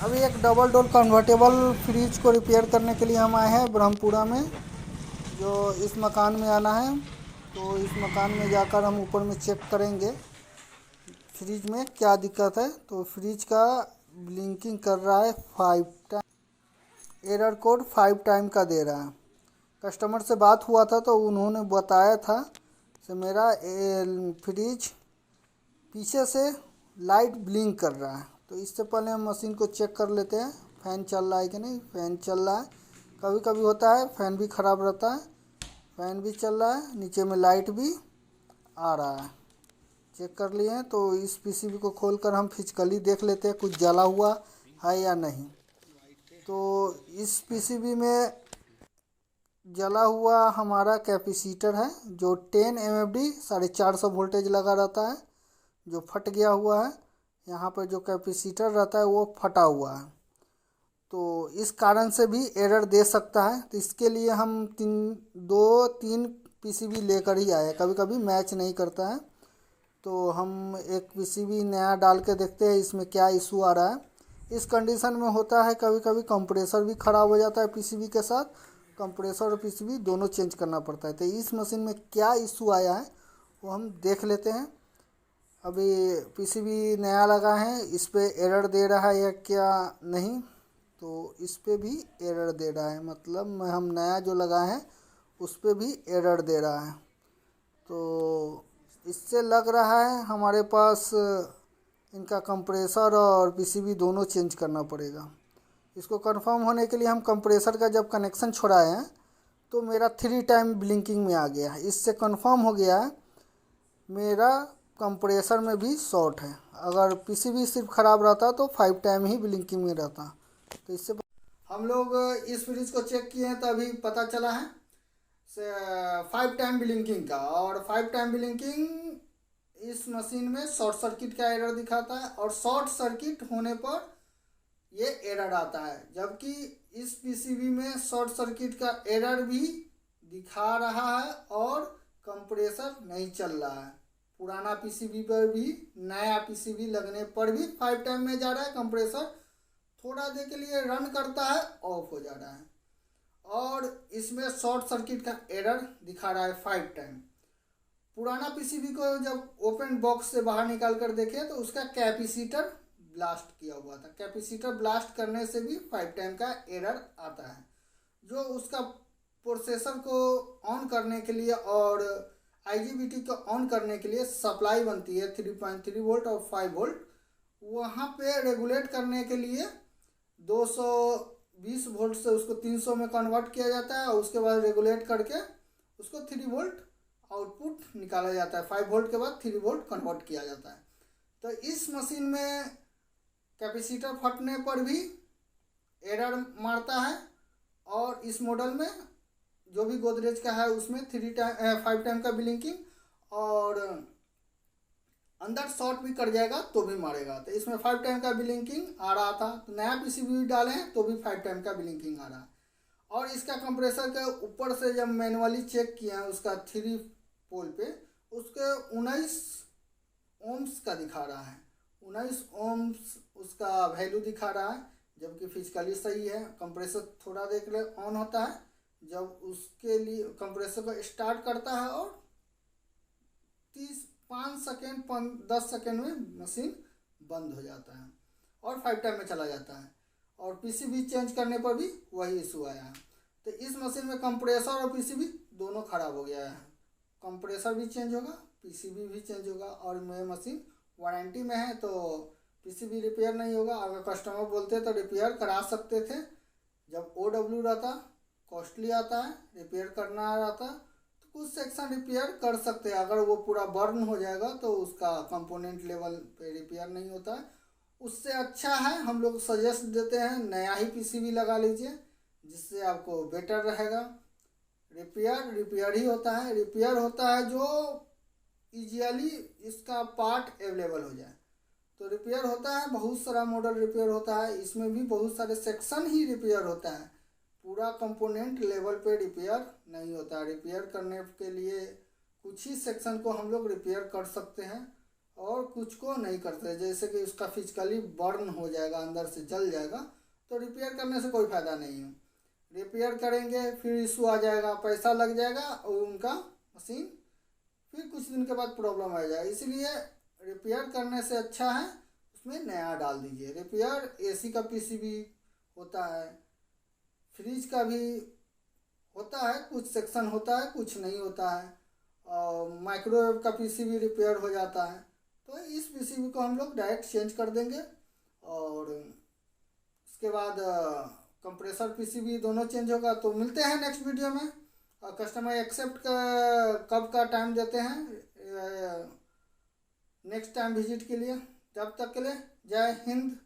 अभी एक double door convertible fridge को रिपेयर करने के लिए हम आए हैं ब्रह्मपुरा में। जो इस मकान में आना है, तो इस मकान में जाकर हम ऊपर में चेक करेंगे फ्रिज में क्या दिक्कत है। तो फ्रिज का ब्लिंकिंग कर रहा है 5 टाइम, एरर कोड 5 टाइम का दे रहा है। कस्टमर से बात हुआ था तो उन्होंने बताया था कि मेरा फ्रिज पीछे से लाइट ब्लिंक कर रहा है। तो इससे पहले हम मशीन को चेक कर लेते हैं फ़ैन चल रहा है कि नहीं। फ़ैन चल रहा है, कभी कभी होता है फ़ैन भी ख़राब रहता है। फ़ैन भी चल रहा है, नीचे में लाइट भी आ रहा है। चेक कर लिए हैं, तो इस पीसीबी को खोलकर हम फिजिकली देख लेते हैं कुछ जला हुआ है या नहीं। तो इस पीसीबी में जला हुआ हमारा कैपेसिटर है, जो 10 MFD 450 वोल्टेज लगा रहता है, जो फट गया हुआ है। यहाँ पर जो कैपेसिटर रहता है वो फटा हुआ है, तो इस कारण से भी एरर दे सकता है। तो इसके लिए हम 2-3 पीसीबी लेकर ही आए हैं, कभी कभी मैच नहीं करता है। तो हम एक पीसीबी नया डाल के देखते हैं इसमें क्या इशू आ रहा है। इस कंडीशन में होता है कभी कभी कंप्रेसर भी ख़राब हो जाता है पीसीबी के साथ। कंप्रेसर और पीसीबी दोनों चेंज करना पड़ता है। तो इस मशीन में क्या इशू आया है वो हम देख लेते हैं। अभी पीसीबी नया लगा है, इस पे एरर दे रहा है या क्या नहीं। तो इस पे भी एरर दे रहा है, मतलब हम नया जो लगा है उस पे भी एरर दे रहा है। तो इससे लग रहा है हमारे पास इनका कंप्रेसर और पीसीबी दोनों चेंज करना पड़ेगा। इसको कंफर्म होने के लिए हम कंप्रेसर का जब कनेक्शन छोड़ाए हैं तो मेरा 3 टाइम ब्लिंकिंग में आ गया है। इससे कंफर्म हो गया है मेरा कंप्रेसर में भी शॉर्ट है। अगर पीसीबी सिर्फ ख़राब रहता तो 5 टाइम ही ब्लिंकिंग में रहता। तो इससे हम लोग इस फ्रिज को चेक किए हैं तो अभी पता चला है 5 टाइम ब्लिंकिंग का। और 5 टाइम ब्लिंकिंग इस मशीन में शॉर्ट सर्किट का एरर दिखाता है, और शॉर्ट सर्किट होने पर ये एरर आता है। जबकि इस पीसीबी में शॉर्ट सर्किट का एरर भी दिखा रहा है और कंप्रेसर नहीं चल रहा है। पुराना पीसीबी पर भी नया पीसीबी लगने पर भी 5 टाइम में जा रहा है। कंप्रेसर थोड़ा देर के लिए रन करता है, ऑफ हो जा रहा है। और इसमें शॉर्ट सर्किट का एरर दिखा रहा है 5 टाइम। पुराना पीसीबी को जब ओपन बॉक्स से बाहर निकाल कर देखे तो उसका कैपेसिटर ब्लास्ट किया हुआ था। कैपेसिटर ब्लास्ट करने से भी 5 टाइम का एरर आता है। जो उसका प्रोसेसर को ऑन करने के लिए और आईजीबीटी को ऑन करने के लिए सप्लाई बनती है 3.3 वोल्ट और 5 वोल्ट। वहाँ पे रेगुलेट करने के लिए 220 वोल्ट से उसको 300 में कन्वर्ट किया जाता है, और उसके बाद रेगुलेट करके उसको 3 वोल्ट आउटपुट निकाला जाता है। 5 वोल्ट के बाद 3 वोल्ट कन्वर्ट किया जाता है। तो इस मशीन में कैपेसिटर फटने पर भी एरर मारता है। और इस मॉडल में जो भी गोदरेज का है उसमें 5 टाइम का ब्लिंकिंग, और अंदर शॉर्ट भी कर जाएगा तो भी मारेगा। तो इसमें 5 टाइम का ब्लिंकिंग आ रहा था। तो नया पीसीबी भी डाले हैं तो भी 5 टाइम का ब्लिंकिंग आ रहा है। और इसका कंप्रेसर के ऊपर से जब मैनुअली चेक किया है उसका 3 पोल पे, उसके 19 ओम्स का दिखा रहा है। 19 ओम्स उसका वैल्यू दिखा रहा है, जबकि फिजिकली सही है। कंप्रेसर थोड़ा देर के लिए ऑन होता है, जब उसके लिए कंप्रेसर को स्टार्ट करता है और 5 सेकेंड 10 सेकेंड में मशीन बंद हो जाता है और 5 टाइम में चला जाता है। और पीसीबी चेंज करने पर भी वही इशू आया है। तो इस मशीन में कंप्रेसर और पीसीबी दोनों ख़राब हो गया है। कंप्रेसर भी चेंज होगा, पीसीबी भी चेंज होगा। और मेरी मशीन वारंटी में है तो पीसीबी रिपेयर नहीं होगा। अगर कस्टमर बोलते तो रिपेयर करा सकते थे। जब OW रहता कॉस्टली आता है, रिपेयर करना रहता तो कुछ सेक्शन रिपेयर कर सकते हैं। अगर वो पूरा बर्न हो जाएगा तो उसका कंपोनेंट लेवल पे रिपेयर नहीं होता है। उससे अच्छा है, हम लोग सजेस्ट देते हैं नया ही पीसीबी लगा लीजिए, जिससे आपको बेटर रहेगा। रिपेयर ही होता है, रिपेयर होता है जो इजीली इसका पार्ट अवेलेबल हो जाए तो रिपेयर होता है। बहुत सारा मॉडल रिपेयर होता है, इसमें भी बहुत सारे सेक्शन ही रिपेयर होता है। पूरा कंपोनेंट लेवल पे रिपेयर नहीं होता। रिपेयर करने के लिए कुछ ही सेक्शन को हम लोग रिपेयर कर सकते हैं। और कुछ को नहीं करते, जैसे कि उसका फिजिकली बर्न हो जाएगा, अंदर से जल जाएगा, तो रिपेयर करने से कोई फ़ायदा नहीं है। रिपेयर करेंगे फिर इशू आ जाएगा, पैसा लग जाएगा और उनका मशीन फिर कुछ दिन के बाद प्रॉब्लम आ जाएगा। इसीलिए रिपेयर करने से अच्छा है उसमें नया डाल दीजिए। रिपेयर एसी का पीसीबी होता है, फ्रिज का भी होता है, कुछ सेक्शन होता है कुछ नहीं होता है, और माइक्रोवेव का पीसीबी रिपेयर हो जाता है। तो इस पीसीबी को हम लोग डायरेक्ट चेंज कर देंगे, और उसके बाद कंप्रेसर पीसीबी दोनों चेंज होगा। तो मिलते हैं नेक्स्ट वीडियो में। और कस्टमर एक्सेप्ट का कब का टाइम देते हैं नेक्स्ट टाइम विजिट के लिए। तब तक के लिए जय हिंद।